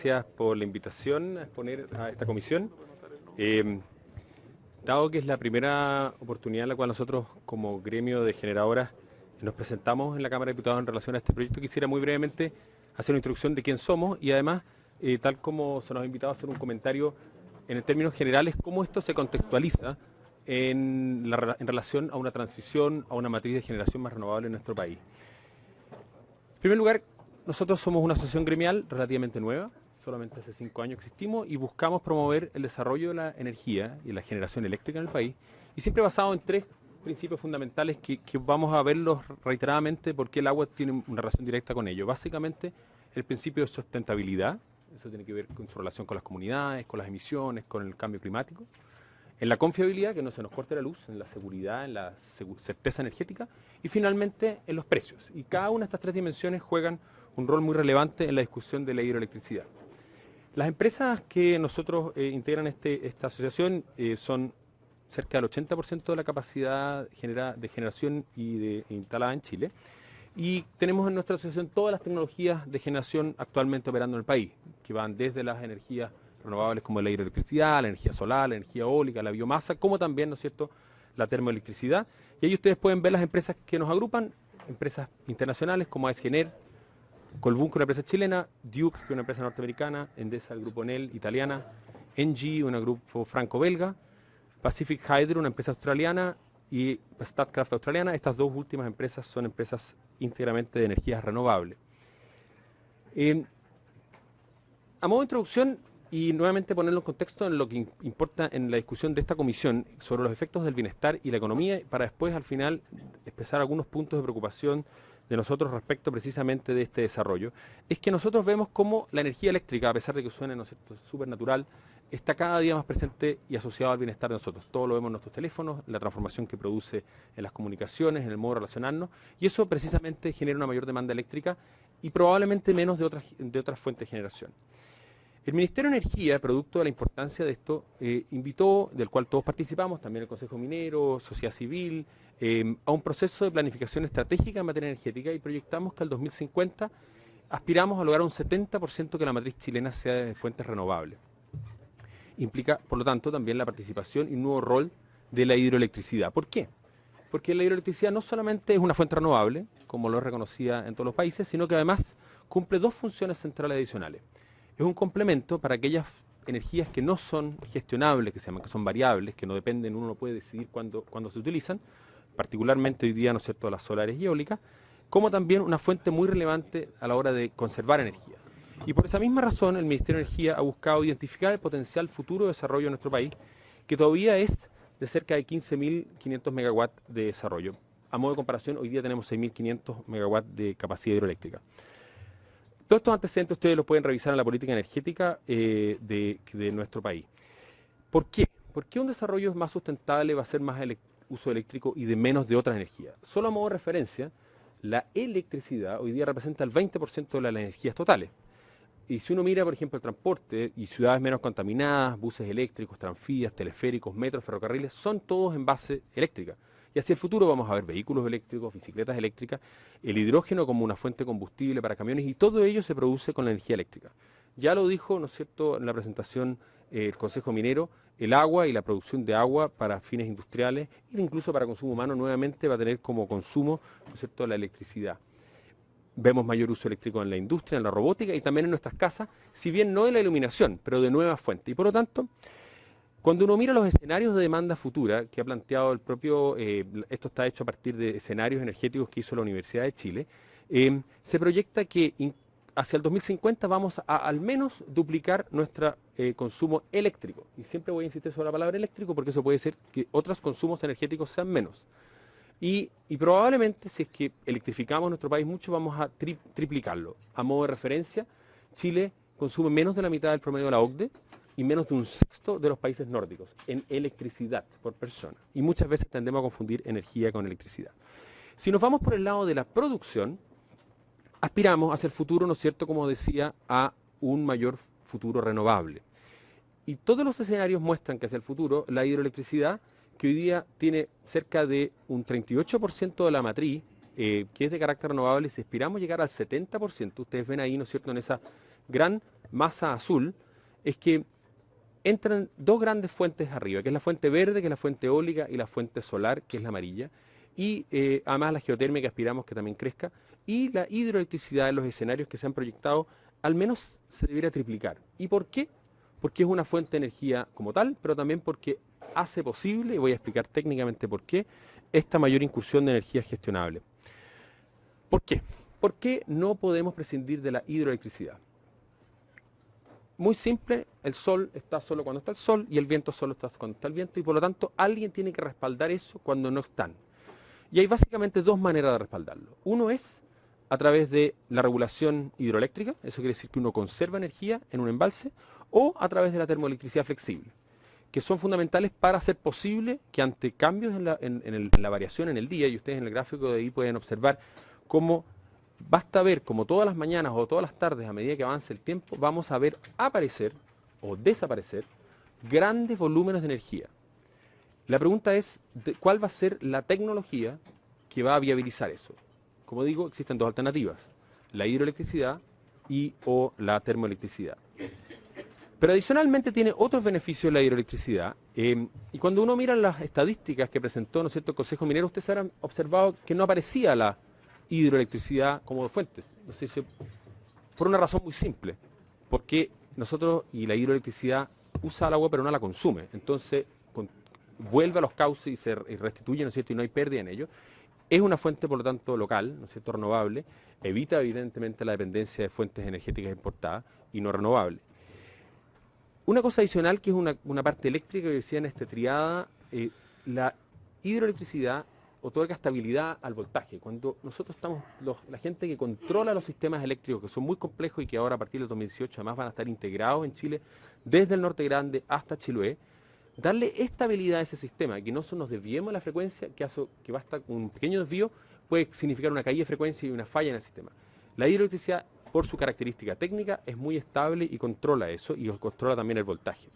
Gracias por la invitación a exponer a esta comisión. Dado que es la primera oportunidad en la cual nosotros, como gremio de generadoras, nos presentamos en la Cámara de Diputados en relación a este proyecto, quisiera muy brevemente hacer una introducción de quién somos y además, tal como se nos ha invitado a hacer un comentario en términos generales, cómo esto se contextualiza en relación a una transición a una matriz de generación más renovable en nuestro país. En primer lugar, nosotros somos una asociación gremial relativamente nueva, solamente hace 5 años existimos y buscamos promover el desarrollo de la energía y la generación eléctrica en el país, y siempre basado en 3 principios fundamentales que vamos a verlos reiteradamente porque el agua tiene una relación directa con ello. Básicamente, el principio de sustentabilidad, eso tiene que ver con su relación con las comunidades, con las emisiones, con el cambio climático. En la confiabilidad, que no se nos corte la luz, en la seguridad, en la certeza energética, y finalmente en los precios. Y cada una de estas 3 dimensiones juegan un rol muy relevante en la discusión de la hidroelectricidad. Las empresas que nosotros integran esta asociación son cerca del 80% de la capacidad de generación instalada en Chile. Y tenemos en nuestra asociación todas las tecnologías de generación actualmente operando en el país, que van desde las energías renovables como la hidroelectricidad, la energía solar, la energía eólica, la biomasa, como también, ¿no es cierto?, la termoelectricidad. Y ahí ustedes pueden ver las empresas que nos agrupan, empresas internacionales como AES-Gener, Colbún, que es una empresa chilena, Duke, que es una empresa norteamericana, Endesa, el grupo Enel, italiana, Engie, un grupo franco-belga, Pacific Hydro, una empresa australiana, y Statkraft australiana. Estas 2 últimas empresas son empresas íntegramente de energías renovables. A modo de introducción, y nuevamente ponerlo en contexto en lo que importa en la discusión de esta comisión sobre los efectos del bienestar y la economía, para después al final expresar algunos puntos de preocupación de nosotros respecto precisamente de este desarrollo, es que nosotros vemos cómo la energía eléctrica, a pesar de que suene, ¿no es cierto?, súper natural, está cada día más presente y asociado al bienestar de nosotros. Todo lo vemos en nuestros teléfonos, la transformación que produce en las comunicaciones, en el modo de relacionarnos, y eso precisamente genera una mayor demanda eléctrica y probablemente menos de otras fuentes de generación. El Ministerio de Energía, producto de la importancia de esto, invitó, del cual todos participamos, también el Consejo Minero, Sociedad Civil, a un proceso de planificación estratégica en materia energética, y proyectamos que al 2050 aspiramos a lograr un 70% que la matriz chilena sea de fuentes renovables. Implica, por lo tanto, también la participación y un nuevo rol de la hidroelectricidad. ¿Por qué? Porque la hidroelectricidad no solamente es una fuente renovable, como lo es reconocida en todos los países, sino que además cumple 2 funciones centrales adicionales. Es un complemento para aquellas energías que no son gestionables, que se llaman, que son variables, que no dependen, uno no puede decidir cuándo se utilizan, particularmente hoy día, ¿no es cierto?, las solares y eólicas, como también una fuente muy relevante a la hora de conservar energía. Y por esa misma razón, el Ministerio de Energía ha buscado identificar el potencial futuro de desarrollo de nuestro país, que todavía es de cerca de 15.500 megawatts de desarrollo. A modo de comparación, hoy día tenemos 6.500 megawatts de capacidad hidroeléctrica. Todos estos antecedentes ustedes los pueden revisar en la política energética de nuestro país. ¿Por qué? ¿Por qué un desarrollo más sustentable va a ser más uso eléctrico y de menos de otras energías? Solo a modo de referencia, la electricidad hoy día representa el 20% de las energías totales. Y si uno mira, por ejemplo, el transporte y ciudades menos contaminadas, buses eléctricos, tranvías, teleféricos, metros, ferrocarriles, son todos en base eléctrica. Y hacia el futuro vamos a ver vehículos eléctricos, bicicletas eléctricas, el hidrógeno como una fuente de combustible para camiones, y todo ello se produce con la energía eléctrica. Ya lo dijo, ¿no es cierto?, en la presentación el Consejo Minero, el agua y la producción de agua para fines industriales e incluso para consumo humano nuevamente va a tener como consumo, ¿no es cierto?, la electricidad. Vemos mayor uso eléctrico en la industria, en la robótica y también en nuestras casas, si bien no de la iluminación, pero de nuevas fuentes. Y por lo tanto, cuando uno mira los escenarios de demanda futura que ha planteado el propio, esto está hecho a partir de escenarios energéticos que hizo la Universidad de Chile, se proyecta que hacia el 2050 vamos a al menos duplicar nuestro consumo eléctrico. Y siempre voy a insistir sobre la palabra eléctrico porque eso puede ser que otros consumos energéticos sean menos. Y probablemente, si es que electrificamos nuestro país mucho, vamos a triplicarlo. A modo de referencia, Chile consume menos de la mitad del promedio de la OCDE y menos de un sexto de los países nórdicos en electricidad por persona. Y muchas veces tendemos a confundir energía con electricidad. Si nos vamos por el lado de la producción, aspiramos hacia el futuro, ¿no es cierto?, como decía, a un mayor futuro renovable. Y todos los escenarios muestran que hacia el futuro la hidroelectricidad, que hoy día tiene cerca de un 38% de la matriz, que es de carácter renovable, si aspiramos llegar al 70%, ustedes ven ahí, ¿no es cierto?, en esa gran masa azul, es que entran dos grandes fuentes arriba, que es la fuente verde, que es la fuente eólica, y la fuente solar, que es la amarilla, y además la geotermia, que aspiramos que también crezca, y la hidroelectricidad en los escenarios que se han proyectado, al menos se debería triplicar. ¿Y por qué? Porque es una fuente de energía como tal, pero también porque hace posible, y voy a explicar técnicamente por qué, esta mayor incursión de energía gestionable. ¿Por qué? ¿Por qué no podemos prescindir de la hidroelectricidad? Muy simple, el sol está solo cuando está el sol y el viento solo está cuando está el viento, y por lo tanto alguien tiene que respaldar eso cuando no están. Y hay básicamente dos maneras de respaldarlo. Uno es a través de la regulación hidroeléctrica, eso quiere decir que uno conserva energía en un embalse, o a través de la termoelectricidad flexible, que son fundamentales para hacer posible que ante cambios en la variación en el día, y ustedes en el gráfico de ahí pueden observar cómo basta ver como todas las mañanas o todas las tardes, a medida que avance el tiempo, vamos a ver aparecer o desaparecer grandes volúmenes de energía. La pregunta es, ¿cuál va a ser la tecnología que va a viabilizar eso? Como digo, existen dos alternativas, la hidroelectricidad y o la termoelectricidad. Pero adicionalmente tiene otros beneficios la hidroelectricidad, y cuando uno mira las estadísticas que presentó, ¿no es cierto?, el Consejo Minero, ustedes habrán observado que no aparecía la hidroelectricidad como fuente. No sé si, por una razón muy simple, porque nosotros y la hidroelectricidad usa el agua pero no la consume, entonces vuelve a los cauces y se restituye, ¿no es cierto?, y no hay pérdida en ello. Es una fuente, por lo tanto, local, ¿no es cierto?, renovable, evita evidentemente la dependencia de fuentes energéticas importadas y no renovables. Una cosa adicional, que es una parte eléctrica que decía en esta triada, la hidroelectricidad otorga estabilidad al voltaje. Cuando nosotros estamos, la gente que controla los sistemas eléctricos, que son muy complejos y que ahora a partir del 2018 además van a estar integrados en Chile, desde el Norte Grande hasta Chiloé, darle estabilidad a ese sistema, que no nos desviemos de la frecuencia, que basta con un pequeño desvío, puede significar una caída de frecuencia y una falla en el sistema. La hidroelectricidad, por su característica técnica, es muy estable y controla eso, y controla también el voltaje.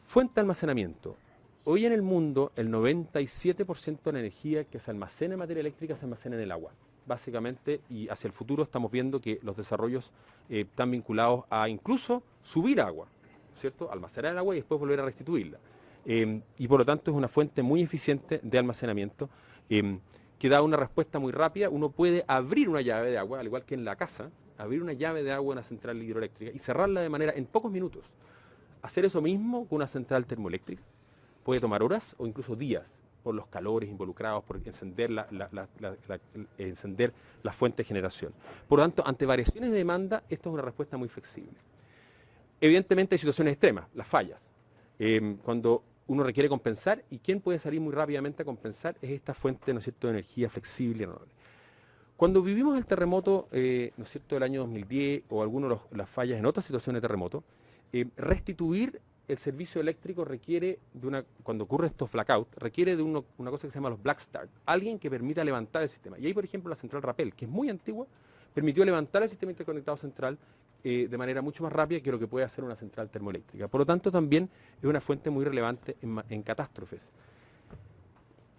Fuente de almacenamiento. Hoy en el mundo, el 97% de la energía que se almacena en materia eléctrica se almacena en el agua. Básicamente, y hacia el futuro estamos viendo que los desarrollos están vinculados a incluso subir agua, ¿cierto?, almacenar el agua y después volver a restituirla. Y por lo tanto es una fuente muy eficiente de almacenamiento, que da una respuesta muy rápida. Uno puede abrir una llave de agua, al igual que en la casa, abrir una llave de agua en una central hidroeléctrica y cerrarla de manera en pocos minutos. Hacer eso mismo con una central termoeléctrica puede tomar horas o incluso días, por los calores involucrados, por encender encender la fuente de generación. Por lo tanto, ante variaciones de demanda, esto es una respuesta muy flexible. Evidentemente hay situaciones extremas, las fallas. Cuando uno requiere compensar, y quien puede salir muy rápidamente a compensar es esta fuente, ¿no es cierto?, de energía flexible y renovable. Cuando vivimos el terremoto, ¿no es cierto?, del año 2010 o algunas de las fallas en otras situaciones de terremoto, restituir el servicio eléctrico requiere cuando ocurre estos blackouts, requiere de una cosa que se llama los black start, alguien que permita levantar el sistema. Y ahí, por ejemplo, la central Rapel, que es muy antigua, permitió levantar el sistema interconectado central de manera mucho más rápida que lo que puede hacer una central termoeléctrica. Por lo tanto, también es una fuente muy relevante en catástrofes.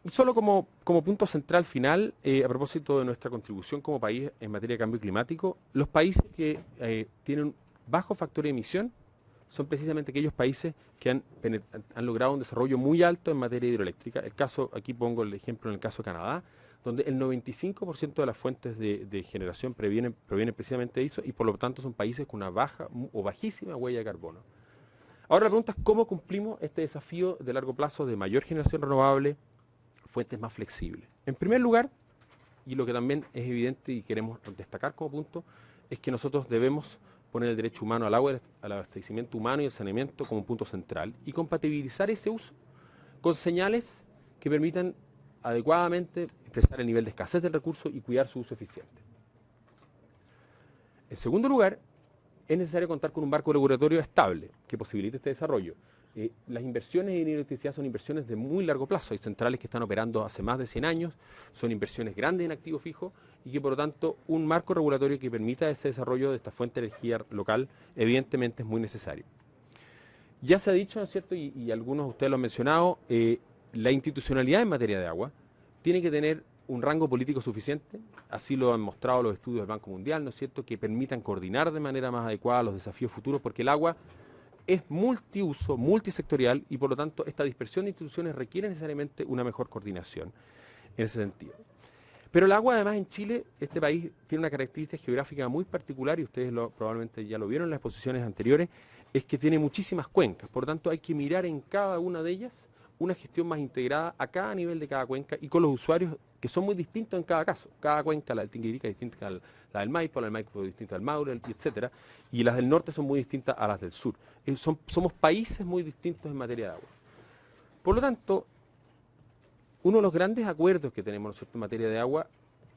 Y solo como punto central final, a propósito de nuestra contribución como país en materia de cambio climático, los países que tienen bajo factor de emisión son precisamente aquellos países que han logrado un desarrollo muy alto en materia hidroeléctrica. El caso, aquí pongo el ejemplo en el caso de Canadá, donde el 95% de las fuentes de generación provienen precisamente de eso, y por lo tanto son países con una baja o bajísima huella de carbono. Ahora la pregunta es cómo cumplimos este desafío de largo plazo de mayor generación renovable, fuentes más flexibles. En primer lugar, y lo que también es evidente y queremos destacar como punto, es que nosotros debemos poner el derecho humano al agua, al abastecimiento humano y el saneamiento como un punto central, y compatibilizar ese uso con señales que permitan adecuadamente expresar el nivel de escasez del recurso y cuidar su uso eficiente. En segundo lugar, es necesario contar con un marco regulatorio estable que posibilite este desarrollo. Las inversiones en electricidad son inversiones de muy largo plazo. Hay centrales que están operando hace más de 100 años, son inversiones grandes en activo fijo, y que por lo tanto un marco regulatorio que permita ese desarrollo de esta fuente de energía local evidentemente es muy necesario. Ya se ha dicho, ¿no es cierto?, y algunos de ustedes lo han mencionado, la institucionalidad en materia de agua tiene que tener un rango político suficiente, así lo han mostrado los estudios del Banco Mundial, ¿no es cierto?, que permitan coordinar de manera más adecuada los desafíos futuros, porque el agua es multiuso, multisectorial, y por lo tanto esta dispersión de instituciones requiere necesariamente una mejor coordinación en ese sentido. Pero el agua además en Chile, este país tiene una característica geográfica muy particular, y ustedes probablemente ya lo vieron en las exposiciones anteriores, es que tiene muchísimas cuencas, por lo tanto hay que mirar en cada una de ellas una gestión más integrada a cada nivel de cada cuenca y con los usuarios que son muy distintos en cada caso. Cada cuenca, la del Tinguirica es distinta a la del Maipo es distinta al Maule, etc. Y las del norte son muy distintas a las del sur. Somos países muy distintos en materia de agua. Por lo tanto, uno de los grandes acuerdos que tenemos nosotros en materia de agua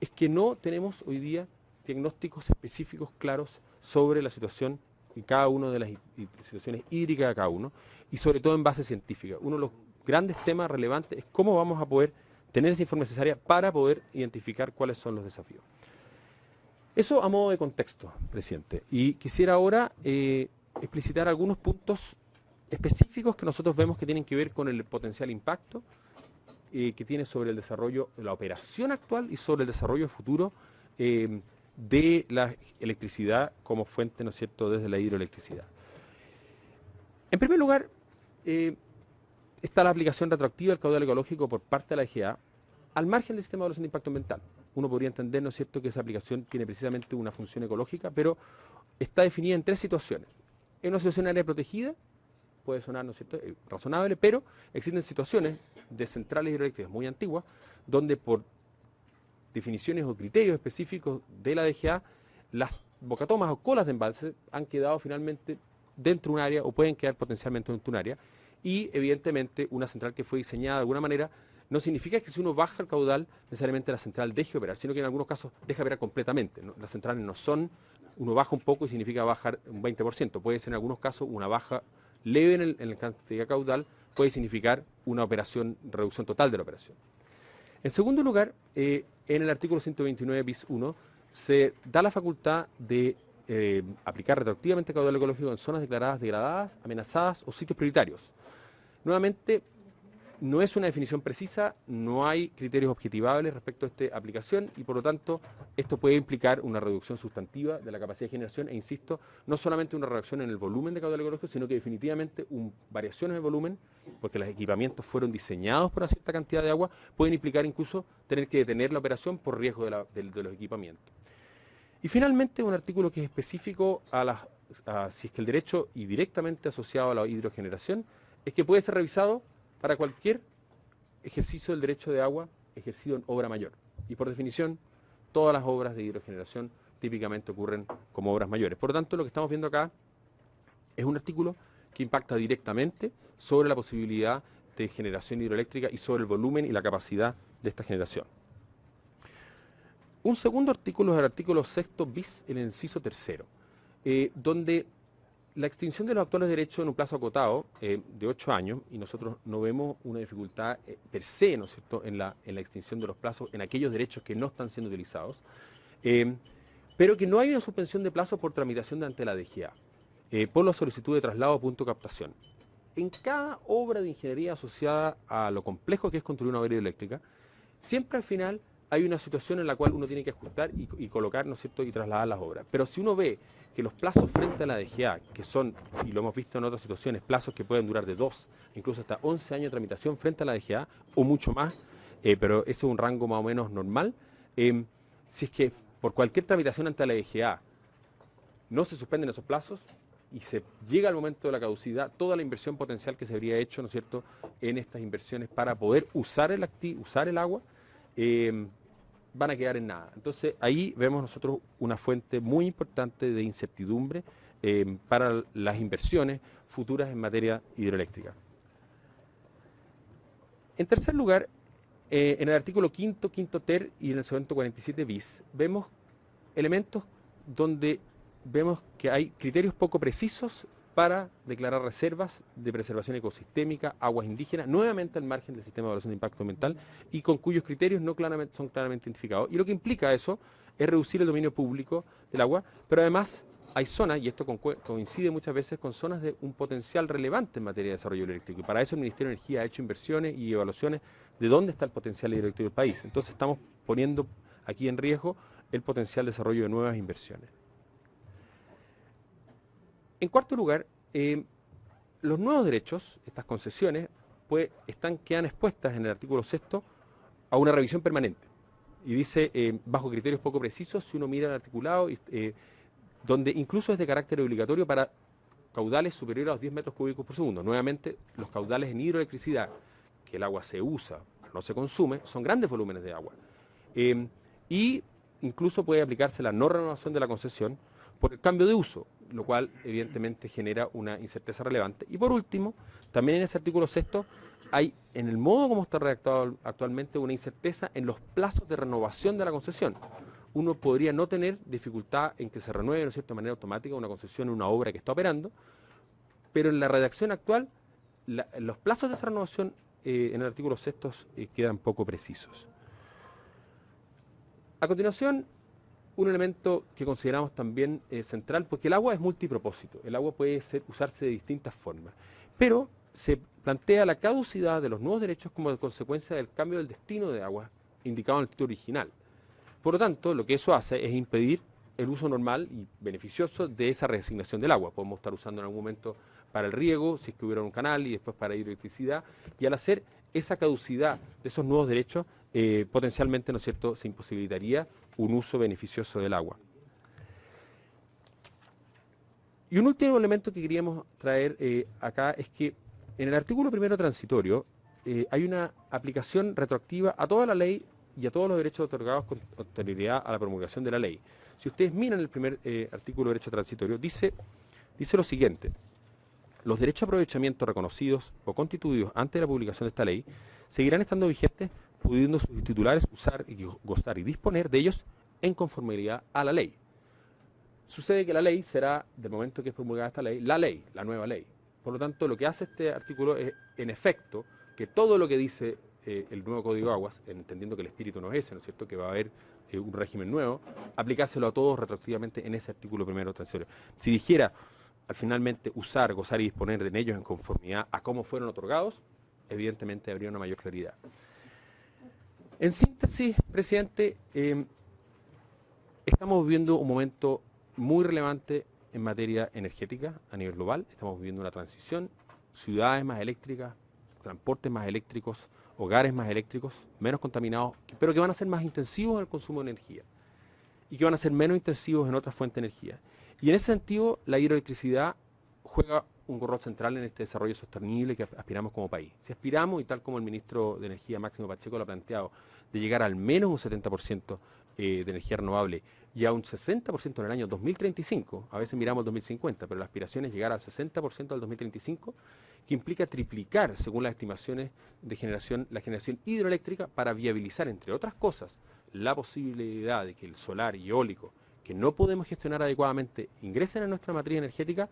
es que no tenemos hoy día diagnósticos específicos claros sobre la situación en cada una de las situaciones hídricas de cada uno, y sobre todo en base científica. Uno de los grandes temas relevantes es cómo vamos a poder tener esa información necesaria para poder identificar cuáles son los desafíos. Eso a modo de contexto, presidente. Y quisiera ahora explicitar algunos puntos específicos que nosotros vemos que tienen que ver con el potencial impacto que tiene sobre el desarrollo de la operación actual y sobre el desarrollo futuro de la electricidad como fuente, ¿no es cierto?, desde la hidroelectricidad. En primer lugar, está la aplicación retroactiva del caudal ecológico por parte de la EGA al margen del sistema de evaluación de impacto ambiental. Uno podría entender, ¿no es cierto?, que esa aplicación tiene precisamente una función ecológica, pero está definida en tres situaciones. En una situación de área protegida, puede sonar, ¿no es cierto?, razonable, pero existen situaciones de centrales hidroeléctricas muy antiguas, donde por definiciones o criterios específicos de la DGA, las bocatomas o colas de embalse han quedado finalmente dentro de un área o pueden quedar potencialmente dentro de un área, y evidentemente una central que fue diseñada de alguna manera no significa que si uno baja el caudal necesariamente la central deje de operar, sino que en algunos casos deja de operar completamente, ¿no? Las centrales no son, uno baja un poco y significa bajar un 20%, puede ser en algunos casos una baja leve en la cantidad caudal, puede significar una reducción total de la operación. En segundo lugar, en el artículo 129 bis 1 se da la facultad de aplicar retroactivamente caudal ecológico en zonas declaradas degradadas, amenazadas o sitios prioritarios. Nuevamente, no es una definición precisa, no hay criterios objetivables respecto a esta aplicación y por lo tanto esto puede implicar una reducción sustantiva de la capacidad de generación e insisto, no solamente una reducción en el volumen de caudal ecológico, sino que definitivamente variaciones en el volumen, porque los equipamientos fueron diseñados por una cierta cantidad de agua, pueden implicar incluso tener que detener la operación por riesgo de los equipamientos. Y finalmente un artículo que es específico si es que el derecho y directamente asociado a la hidrogeneración es que puede ser revisado para cualquier ejercicio del derecho de agua ejercido en obra mayor. Y por definición, todas las obras de hidrogeneración típicamente ocurren como obras mayores. Por lo tanto, lo que estamos viendo acá es un artículo que impacta directamente sobre la posibilidad de generación hidroeléctrica y sobre el volumen y la capacidad de esta generación. Un segundo artículo es el artículo 6 bis, el inciso 3, donde la extinción de los actuales derechos en un plazo acotado de 8 años, y nosotros no vemos una dificultad per se, ¿no es cierto?, en la extinción de los plazos en aquellos derechos que no están siendo utilizados, pero que no hay una suspensión de plazos por tramitación ante la DGA, por la solicitud de traslado a punto de captación. En cada obra de ingeniería asociada a lo complejo que es construir una obra hidroeléctrica, siempre al final hay una situación en la cual uno tiene que ajustar y colocar, ¿no es cierto?, y trasladar las obras. Pero si uno ve que los plazos frente a la DGA, que son, y lo hemos visto en otras situaciones, plazos que pueden durar de 2, incluso hasta 11 años de tramitación frente a la DGA, o mucho más, pero ese es un rango más o menos normal, si es que por cualquier tramitación ante la DGA no se suspenden esos plazos y se llega al momento de la caducidad, toda la inversión potencial que se habría hecho, ¿no es cierto?, en estas inversiones para poder usar el agua, van a quedar en nada. Entonces ahí vemos nosotros una fuente muy importante de incertidumbre para las inversiones futuras en materia hidroeléctrica. En tercer lugar, en el artículo 5 ter y en el 147 bis, vemos elementos donde vemos que hay criterios poco precisos para declarar reservas de preservación ecosistémica, aguas indígenas, nuevamente al margen del sistema de evaluación de impacto ambiental y con cuyos criterios no son claramente identificados. Y lo que implica eso es reducir el dominio público del agua, pero además hay zonas, y esto coincide muchas veces con zonas de un potencial relevante en materia de desarrollo eléctrico. Y para eso el Ministerio de Energía ha hecho inversiones y evaluaciones de dónde está el potencial hidroeléctrico del país. Entonces estamos poniendo aquí en riesgo el potencial desarrollo de nuevas inversiones. En cuarto lugar, los nuevos derechos, estas concesiones, pues quedan expuestas en el artículo 6º a una revisión permanente. Y dice, bajo criterios poco precisos, si uno mira el articulado, donde incluso es de carácter obligatorio para caudales superiores a los 10 metros cúbicos por segundo. Nuevamente, los caudales en hidroelectricidad, que el agua se usa, no se consume, son grandes volúmenes de agua. Y incluso puede aplicarse la no renovación de la concesión por el cambio de uso, lo cual evidentemente genera una incerteza relevante. Y por último, también en ese artículo 6º hay, en el modo como está redactado actualmente, una incerteza en los plazos de renovación de la concesión. Uno podría no tener dificultad en que se renueve, ¿no es cierto?, de manera automática una concesión en una obra que está operando, pero en la redacción actual, los plazos de esa renovación en el artículo 6º quedan poco precisos. A continuación, un elemento que consideramos también central, porque el agua es multipropósito, el agua puede usarse de distintas formas, pero se plantea la caducidad de los nuevos derechos como consecuencia del cambio del destino de agua indicado en el título original. Por lo tanto, lo que eso hace es impedir el uso normal y beneficioso de esa reasignación del agua. Podemos estar usando en algún momento para el riego, si es que hubiera un canal, y después para hidroelectricidad, y al hacer esa caducidad de esos nuevos derechos, potencialmente, ¿no es cierto?, se imposibilitaría un uso beneficioso del agua. Y un último elemento que queríamos traer acá es que en el artículo primero transitorio hay una aplicación retroactiva a toda la ley y a todos los derechos otorgados con anterioridad a la promulgación de la ley. Si ustedes miran el primer artículo de derecho transitorio, dice lo siguiente: los derechos de aprovechamiento reconocidos o constituidos antes de la publicación de esta ley seguirán estando vigentes, pudiendo sus titulares usar y gozar y disponer de ellos en conformidad a la ley. Sucede que la ley será, del momento que es promulgada esta ley, la nueva ley. Por lo tanto, lo que hace este artículo es, en efecto, que todo lo que dice el nuevo Código de Aguas, entendiendo que el espíritu no es ese, ¿no es cierto?, que va a haber un régimen nuevo, aplicárselo a todos retroactivamente en ese artículo primero transitorio. Si dijera, al finalmente, usar, gozar y disponer de ellos en conformidad a cómo fueron otorgados, evidentemente habría una mayor claridad. En síntesis, presidente, estamos viviendo un momento muy relevante en materia energética a nivel global. Estamos viviendo una transición, ciudades más eléctricas, transportes más eléctricos, hogares más eléctricos, menos contaminados, pero que van a ser más intensivos en el consumo de energía y que van a ser menos intensivos en otras fuentes de energía. Y en ese sentido, la hidroelectricidad juega un rol central en este desarrollo sostenible que aspiramos como país. Si aspiramos, y tal como el ministro de Energía, Máximo Pacheco, lo ha planteado, de llegar al menos un 70% de energía renovable y a un 60% en el año 2035, a veces miramos 2050, pero la aspiración es llegar al 60% al 2035, que implica triplicar, según las estimaciones de la generación hidroeléctrica para viabilizar, entre otras cosas, la posibilidad de que el solar y eólico, que no podemos gestionar adecuadamente, ingresen a nuestra matriz energética.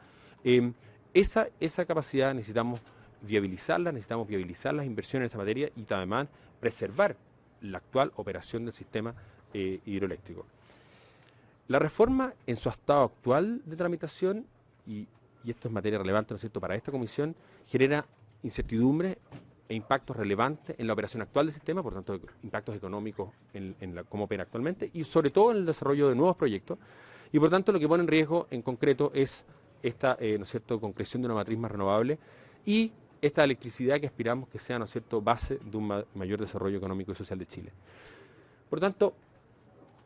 Esa capacidad necesitamos viabilizar las inversiones en esa materia y además preservar la actual operación del sistema hidroeléctrico. La reforma en su estado actual de tramitación, y esto es materia relevante, ¿no es cierto?, para esta comisión, genera incertidumbre e impactos relevantes en la operación actual del sistema, por tanto impactos económicos en cómo opera actualmente y sobre todo en el desarrollo de nuevos proyectos, y por tanto lo que pone en riesgo en concreto es esta ¿no es cierto?, concreción de una matriz más renovable y esta electricidad que aspiramos que sea, ¿no es cierto?, base de un mayor desarrollo económico y social de Chile. Por tanto,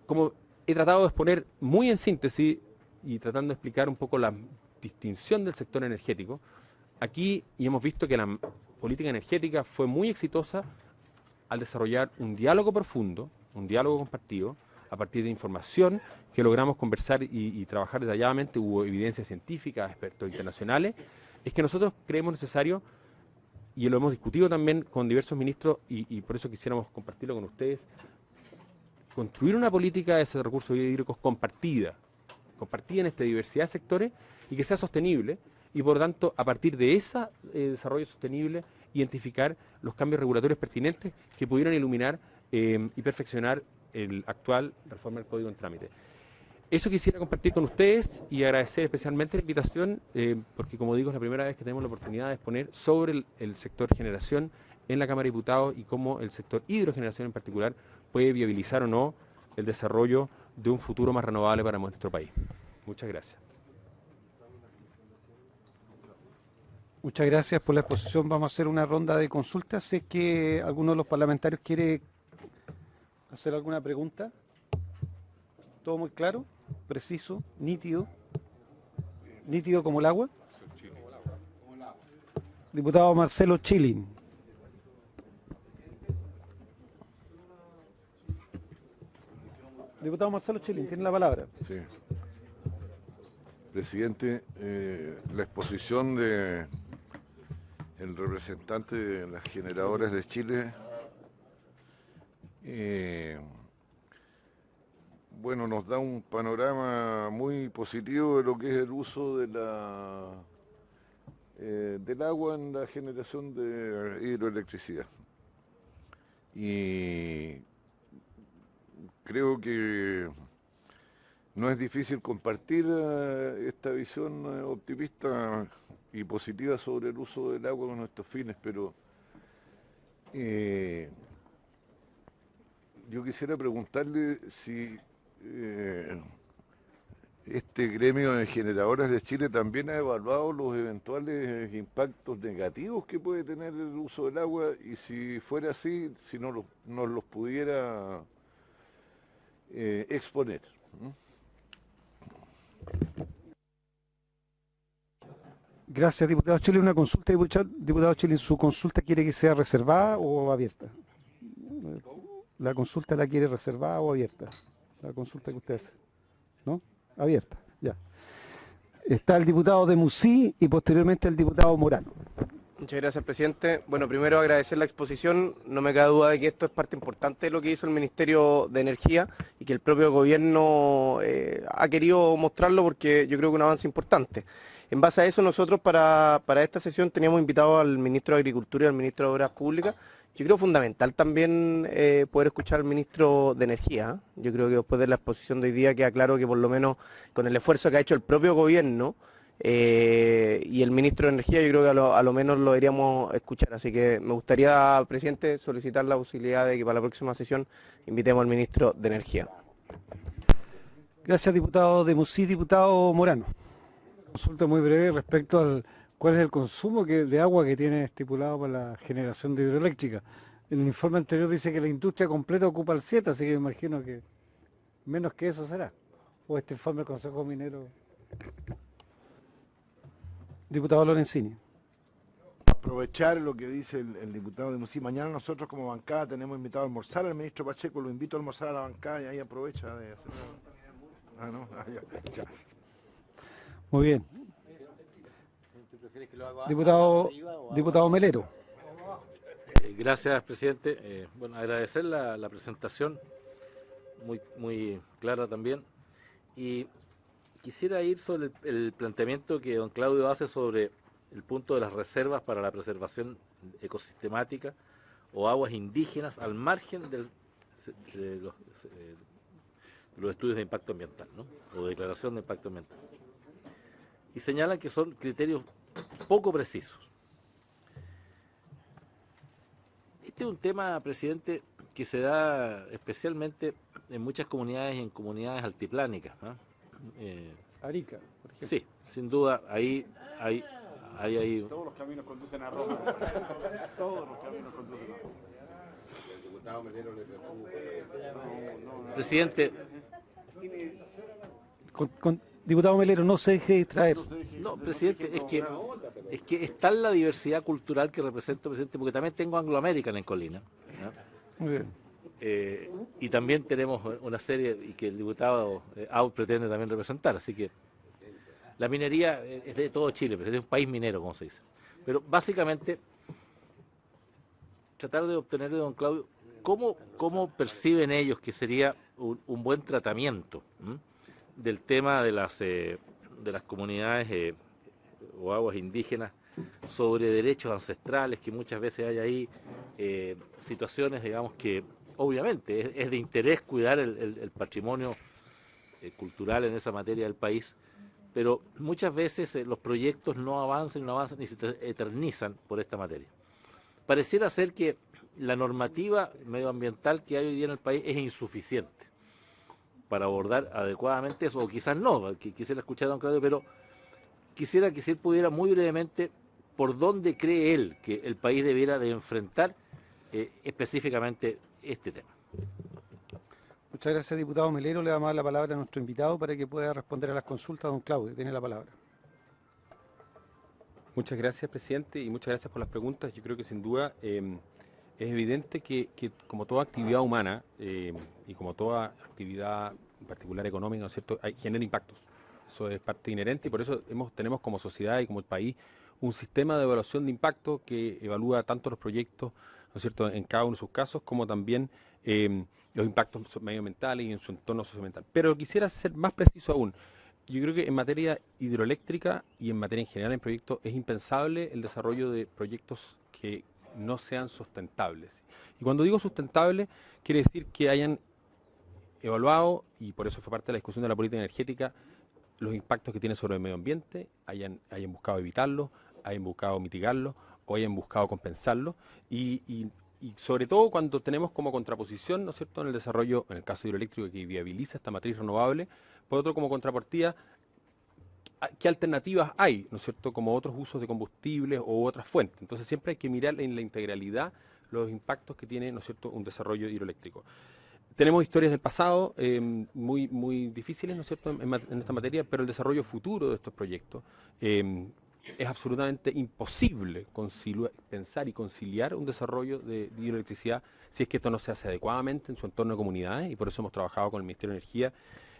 como he tratado de exponer muy en síntesis y tratando de explicar un poco la distinción del sector energético, aquí y hemos visto que la política energética fue muy exitosa al desarrollar un diálogo profundo, un diálogo compartido, a partir de información que logramos conversar y trabajar detalladamente. Hubo evidencia científica, expertos internacionales. Es que nosotros creemos necesario, y lo hemos discutido también con diversos ministros, y por eso quisiéramos compartirlo con ustedes, construir una política de esos recursos hídricos compartida en esta diversidad de sectores y que sea sostenible, y por tanto, a partir de ese desarrollo sostenible, identificar los cambios regulatorios pertinentes que pudieran iluminar y perfeccionar el actual reforma del Código en trámite. Eso quisiera compartir con ustedes y agradecer especialmente la invitación, porque como digo, es la primera vez que tenemos la oportunidad de exponer sobre el sector generación en la Cámara de Diputados y cómo el sector hidrogeneración en particular puede viabilizar o no el desarrollo de un futuro más renovable para nuestro país. Muchas gracias. Muchas gracias por la exposición. Vamos a hacer una ronda de consultas. Sé que alguno de los parlamentarios quiere hacer alguna pregunta. ¿Todo muy claro? ¿Preciso? ¿Nítido? ¿Nítido como el agua? Diputado Marcelo Chilin. Diputado Marcelo Chilin, tiene la palabra. Sí. Presidente, la exposición de el representante de las generadoras de Chile, bueno, nos da un panorama muy positivo de lo que es el uso de del agua en la generación de hidroelectricidad. Y creo que no es difícil compartir esta visión optimista y positiva sobre el uso del agua con nuestros fines, pero yo quisiera preguntarle si este gremio de generadoras de Chile también ha evaluado los eventuales impactos negativos que puede tener el uso del agua, y si fuera así, si nos los pudiera exponer. Gracias, diputado Chile. Una consulta, diputado Chile, ¿su consulta quiere que sea reservada o abierta? ¿La consulta la quiere reservada o abierta? La consulta que usted hace. ¿No? Abierta, ya. Está el diputado de Musí y posteriormente el diputado Morano. Muchas gracias, presidente. Bueno, primero agradecer la exposición. No me cabe duda de que esto es parte importante de lo que hizo el Ministerio de Energía y que el propio gobierno ha querido mostrarlo, porque yo creo que es un avance importante. En base a eso, nosotros para esta sesión teníamos invitado al ministro de Agricultura y al ministro de Obras Públicas. Yo creo fundamental también poder escuchar al ministro de Energía. Yo creo que después de la exposición de hoy día queda claro que por lo menos con el esfuerzo que ha hecho el propio gobierno y el ministro de Energía, yo creo que a lo menos lo deberíamos escuchar. Así que me gustaría, presidente, solicitar la posibilidad de que para la próxima sesión invitemos al ministro de Energía. Gracias, diputado de Musí. Diputado Morano. Consulta muy breve respecto al cuál es el consumo de agua que tiene estipulado para la generación de hidroeléctrica. En el informe anterior dice que la industria completa ocupa el 7, así que me imagino que menos que eso será. O este informe del Consejo Minero. Diputado Lorenzini. Aprovechar lo que dice el diputado de Musí. Mañana nosotros como bancada tenemos invitado a almorzar al ministro Pacheco. Lo invito a almorzar a la bancada y ahí aprovecha de hacer... no, ya. Muy bien. Diputado Melero. Gracias, presidente. Bueno, agradecer la presentación, muy clara también. Y quisiera ir sobre el planteamiento que don Claudio hace sobre el punto de las reservas para la preservación ecosistemática o aguas indígenas al margen de los estudios de impacto ambiental, ¿no? O declaración de impacto ambiental. Y señalan que son criterios poco precisos. Este es un tema, presidente, que se da especialmente en muchas comunidades y en comunidades altiplánicas, ¿no? Arica, por ejemplo. Sí, sin duda, ahí Todos los caminos conducen a Roma. Todos los caminos conducen a Roma. El diputado Melero le preocupa. Presidente, Diputado Melero, no se deje distraer. no, presidente, es que está la diversidad cultural que represento, presidente, porque también tengo Anglo American en Colina, ¿no? Muy bien. Y también tenemos una serie y que el diputado Out pretende también representar, así que la minería es de todo Chile, pero es un país minero, como se dice. Pero básicamente, tratar de obtener de don Claudio, ¿cómo perciben ellos que sería un buen tratamiento del tema de las comunidades o aguas indígenas sobre derechos ancestrales, que muchas veces hay ahí situaciones, digamos, que obviamente es de interés cuidar el patrimonio cultural en esa materia del país, pero muchas veces los proyectos no avanzan y se eternizan por esta materia. pareciera ser que la normativa medioambiental que hay hoy día en el país es insuficiente para abordar adecuadamente eso, o quizás no, quisiera escuchar a don Claudio, pero quisiera que si él pudiera muy brevemente por dónde cree él que el país debiera de enfrentar específicamente este tema. Muchas gracias, diputado Melero. Le damos a dar la palabra a nuestro invitado para que pueda responder a las consultas. Don Claudio, tiene la palabra. Muchas gracias, presidente, y muchas gracias por las preguntas. Yo creo que sin duda es evidente que como toda actividad humana y como toda actividad en particular económica, ¿no es cierto?, genera impactos. Eso es parte inherente y por eso tenemos como sociedad y como el país un sistema de evaluación de impacto que evalúa tanto los proyectos, ¿no es cierto?, en cada uno de sus casos, como también los impactos medioambientales y en su entorno socioambiental. Pero quisiera ser más preciso aún. Yo creo que en materia hidroeléctrica y en materia en general en proyectos es impensable el desarrollo de proyectos que no sean sustentables. Y cuando digo sustentable, quiere decir que hayan evaluado, y por eso fue parte de la discusión de la política energética, los impactos que tiene sobre el medio ambiente, hayan buscado evitarlos, hayan buscado mitigarlos o hayan buscado compensarlos. Y sobre todo cuando tenemos como contraposición, ¿no es cierto?, en el desarrollo, en el caso hidroeléctrico, que viabiliza esta matriz renovable, por otro como contrapartida, ¿qué alternativas hay, ¿no es cierto?, como otros usos de combustibles o otras fuentes? Entonces siempre hay que mirar en la integralidad los impactos que tiene, ¿no es cierto?, un desarrollo hidroeléctrico. Tenemos historias del pasado muy difíciles, ¿no es cierto?, en esta materia, pero el desarrollo futuro de estos proyectos es absolutamente imposible pensar y conciliar un desarrollo de hidroelectricidad si es que esto no se hace adecuadamente en su entorno de comunidades, y por eso hemos trabajado con el Ministerio de Energía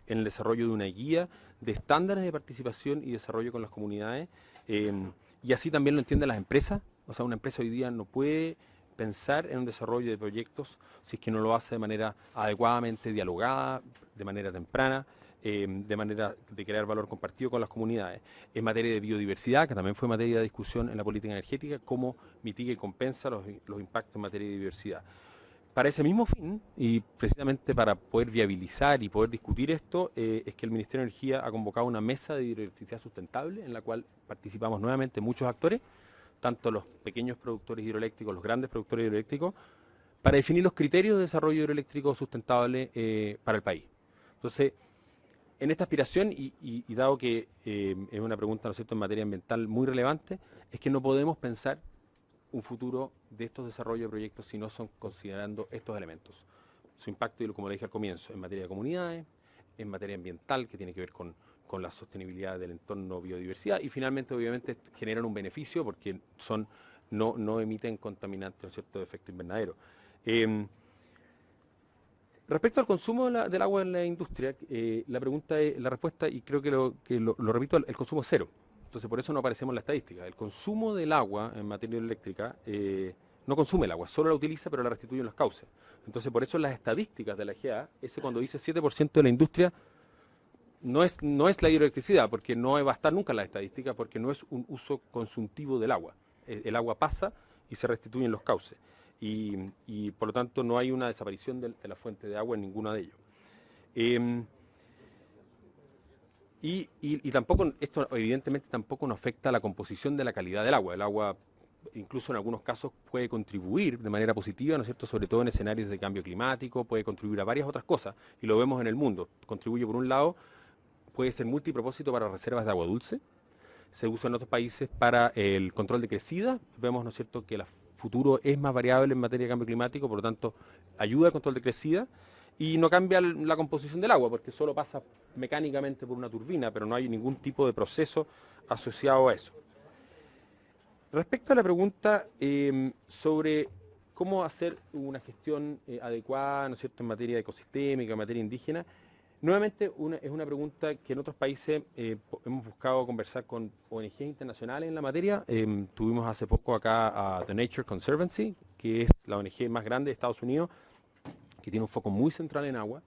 en el desarrollo de una guía de estándares de participación y desarrollo con las comunidades, y así también lo entienden las empresas. O sea, una empresa hoy día no puede pensar en un desarrollo de proyectos si es que no lo hace de manera adecuadamente dialogada, de manera temprana, de manera de crear valor compartido con las comunidades. En materia de biodiversidad, que también fue materia de discusión en la política energética, cómo mitiga y compensa los impactos en materia de biodiversidad. Para ese mismo fin, y precisamente para poder viabilizar y poder discutir esto, es que el Ministerio de Energía ha convocado una mesa de hidroelectricidad sustentable en la cual participamos nuevamente muchos actores, tanto los pequeños productores hidroeléctricos, los grandes productores hidroeléctricos, para definir los criterios de desarrollo hidroeléctrico sustentable para el país. Entonces, en esta aspiración, y dado que es una pregunta, ¿no es cierto?, en materia ambiental muy relevante, es que no podemos pensar un futuro de estos desarrollos de proyectos si no son considerando estos elementos. Su impacto, como le dije al comienzo, en materia de comunidades, en materia ambiental, que tiene que ver con la sostenibilidad del entorno biodiversidad, y finalmente, obviamente, generan un beneficio porque no emiten contaminantes, ¿no es cierto?, de efecto invernadero. Respecto al consumo del agua en la industria, la respuesta, y creo que lo repito, el consumo es cero. Entonces por eso no aparecemos en la estadística. El consumo del agua en materia eléctrica no consume el agua, solo la utiliza, pero la restituye en los cauces. Entonces por eso las estadísticas de la GEA, cuando dice 7% de la industria, no es la hidroelectricidad, porque no va a estar nunca en la estadística, porque no es un uso consultivo del agua. El agua pasa y se restituye en los cauces. Y por lo tanto no hay una desaparición de la fuente de agua en ninguna de ellos. Y tampoco, esto evidentemente tampoco nos afecta a la composición de la calidad del agua. El agua, incluso en algunos casos, puede contribuir de manera positiva, ¿no es cierto?, sobre todo en escenarios de cambio climático, puede contribuir a varias otras cosas, y lo vemos en el mundo. Contribuye, por un lado, puede ser multipropósito para reservas de agua dulce, se usa en otros países para el control de crecida. Vemos, ¿no es cierto?, que el futuro es más variable en materia de cambio climático, por lo tanto, ayuda al control de crecida, y no cambia la composición del agua, porque solo pasa mecánicamente por una turbina, pero no hay ningún tipo de proceso asociado a eso. Respecto a la pregunta sobre cómo hacer una gestión adecuada, ¿no es cierto?, en materia ecosistémica, en materia indígena, nuevamente es una pregunta que en otros países hemos buscado conversar con ONGs internacionales en la materia. Tuvimos hace poco acá a The Nature Conservancy, que es la ONG más grande de Estados Unidos, que tiene un foco muy central en agua,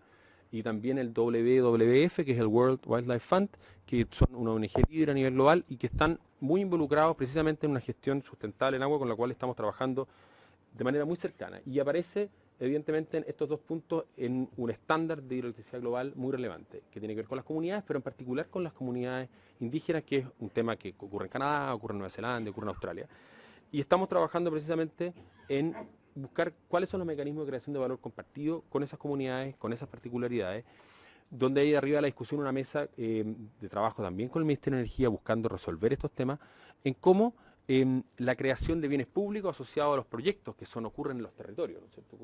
y también el WWF, que es el World Wildlife Fund, que son una ONG líder a nivel global y que están muy involucrados precisamente en una gestión sustentable en agua, con la cual estamos trabajando de manera muy cercana. Y aparece, evidentemente, en estos dos puntos en un estándar de hidroelectricidad global muy relevante, que tiene que ver con las comunidades, pero en particular con las comunidades indígenas, que es un tema que ocurre en Canadá, ocurre en Nueva Zelanda, ocurre en Australia. y estamos trabajando precisamente en buscar cuáles son los mecanismos de creación de valor compartido con esas comunidades, con esas particularidades, donde hay arriba de la discusión una mesa de trabajo también con el Ministerio de Energía buscando resolver estos temas, en cómo la creación de bienes públicos asociados a los proyectos que ocurren en los territorios, ¿no es cierto?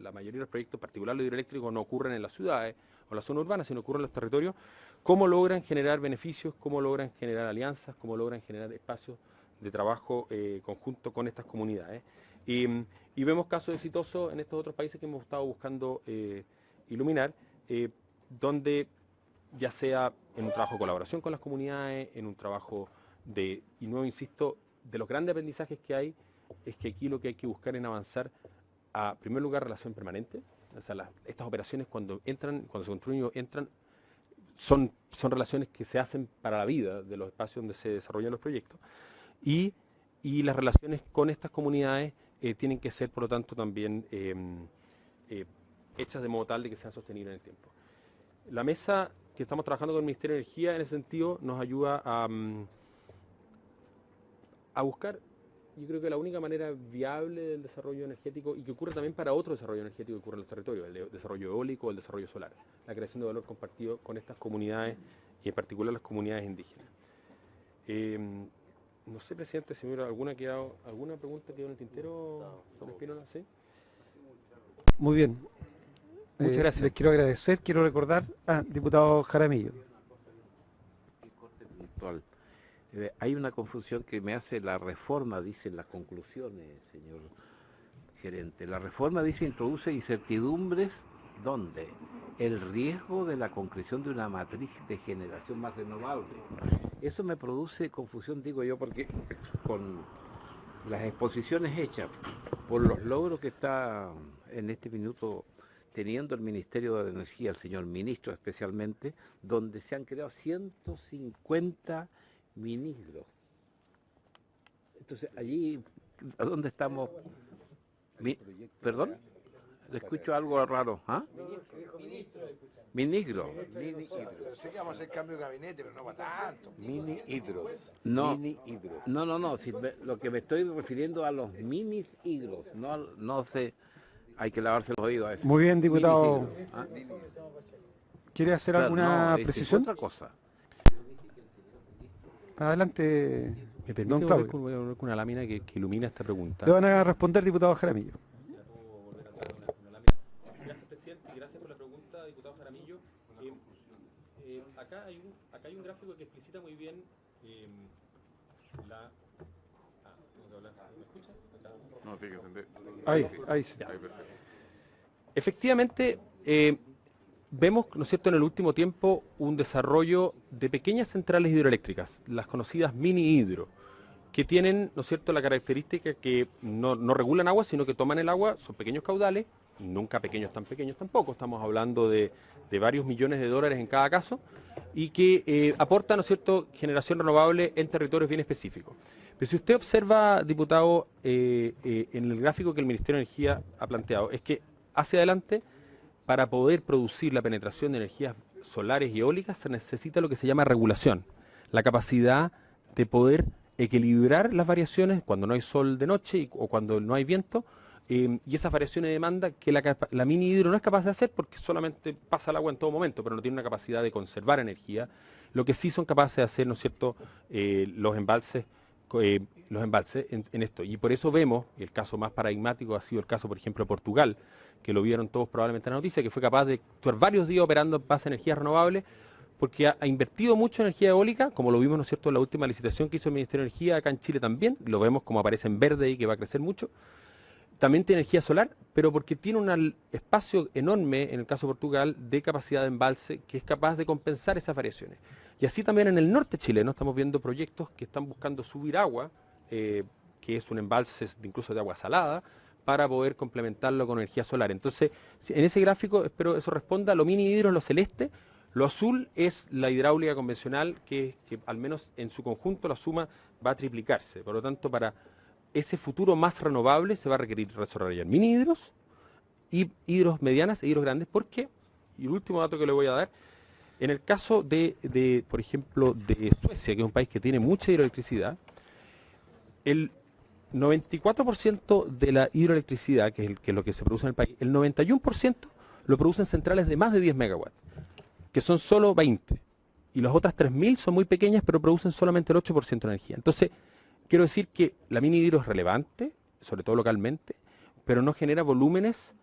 La mayoría de los proyectos, en particular los hidroeléctricos, no ocurren en las ciudades o en la zona urbana, sino ocurren en los territorios, cómo logran generar beneficios, cómo logran generar alianzas, cómo logran generar espacios de trabajo conjunto con estas comunidades. Y vemos casos exitosos en estos otros países que hemos estado buscando iluminar, donde ya sea en un trabajo de colaboración con las comunidades, en un trabajo y nuevo insisto, de los grandes aprendizajes que hay, es que aquí lo que hay que buscar es avanzar a, en primer lugar, relación permanente. O sea, estas operaciones cuando se construyen o entran, son relaciones que se hacen para la vida de los espacios donde se desarrollan los proyectos. Y las relaciones con estas comunidades tienen que ser, por lo tanto, también hechas de modo tal de que sean sostenibles en el tiempo. La mesa que estamos trabajando con el Ministerio de Energía en ese sentido nos ayuda a buscar, yo creo que la única manera viable del desarrollo energético, y que ocurre también para otro desarrollo energético que ocurre en los territorios, el desarrollo eólico o el desarrollo solar, la creación de valor compartido con estas comunidades y en particular las comunidades indígenas. No sé, presidente, si me hubiera alguna pregunta quedó en el tintero, don Espínola, ¿sí? Muy bien. Muchas gracias. Les quiero agradecer, quiero recordar, diputado Jaramillo. Puntual. Hay una confusión que me hace la reforma, dicen las conclusiones, señor gerente. La reforma dice introduce incertidumbres, ¿dónde? El riesgo de la concreción de una matriz de generación más renovable. Eso me produce confusión, digo yo, porque con las exposiciones hechas por los logros que está en este minuto teniendo el Ministerio de Energía, el señor ministro especialmente, donde se han creado 150 ministros. Entonces, allí, ¿a dónde estamos? ¿Perdón? Le escucho algo raro. ¿Ah? Ministro. Sé que vamos a hacer cambio de gabinete, pero no para tanto. Mini hidros. No, Mini hidros. no, lo que me estoy refiriendo a los minis hidros, no sé, hay que lavarse los oídos a eso. Muy bien, diputado. Minis hidros, ¿ah? ¿Quiere hacer Claro, alguna no, es precisión? otra cosa. Adelante, ¿Me permite don Claudio. voy a volver con una lámina que ilumina esta pregunta? Le van a responder, diputado Jaramillo. Gracias, presidente, y gracias por la pregunta, diputado Jaramillo. Acá hay un gráfico que explicita muy bien ¿me escucha? No, tiene que encender. Ahí sí. Ahí, perfecto. Efectivamente, vemos, ¿no es cierto?, en el último tiempo un desarrollo de pequeñas centrales hidroeléctricas, las conocidas mini hidro, que tienen, ¿no es cierto?, la característica que no regulan agua, sino que toman el agua, son pequeños caudales, nunca tan pequeños tampoco, estamos hablando de varios millones de dólares en cada caso, y que aportan, ¿no es cierto?, generación renovable en territorios bien específicos. Pero si usted observa, diputado, en el gráfico que el Ministerio de Energía ha planteado, es que hacia adelante, para poder producir la penetración de energías solares y eólicas, se necesita lo que se llama regulación, la capacidad de poder equilibrar las variaciones cuando no hay sol de noche o cuando no hay viento, y esas variaciones de demanda que la mini hidro no es capaz de hacer porque solamente pasa el agua en todo momento, pero no tiene una capacidad de conservar energía. Lo que sí son capaces de hacer, ¿no es cierto?, los embalses en esto. Y por eso vemos, y el caso más paradigmático ha sido el caso, por ejemplo, de Portugal, que lo vieron todos probablemente en la noticia, que fue capaz de actuar varios días operando en base a energías renovables, porque ha invertido mucho en energía eólica, como lo vimos, ¿no es cierto?, en la última licitación que hizo el Ministerio de Energía acá en Chile también, lo vemos como aparece en verde y que va a crecer mucho. También tiene energía solar, pero porque tiene un espacio enorme, en el caso de Portugal, de capacidad de embalse, que es capaz de compensar esas variaciones. Y así también en el norte chileno estamos viendo proyectos que están buscando subir agua, que es un embalse incluso de agua salada, para poder complementarlo con energía solar. Entonces, en ese gráfico, espero eso responda, lo mini hidro es lo celeste, lo azul es la hidráulica convencional, que al menos en su conjunto la suma va a triplicarse. Por lo tanto, para ese futuro más renovable se va a requerir desarrollar mini hidros, y hidros medianas e hidros grandes, porque, y el último dato que le voy a dar, en el caso por ejemplo, de Suecia, que es un país que tiene mucha hidroelectricidad, 94% de la hidroelectricidad, que es lo que se produce en el país, el 91% lo producen centrales de más de 10 megawatts, que son solo 20. Y las otras 3.000 son muy pequeñas, pero producen solamente el 8% de energía. Entonces, quiero decir que la mini hidro es relevante, sobre todo localmente, pero no genera volúmenes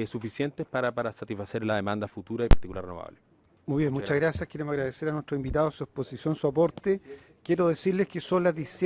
suficientes para satisfacer la demanda futura y particular renovable. Muy bien, muchas gracias. Queremos agradecer a nuestros invitados su exposición, su aporte. Quiero decirles que son las 17.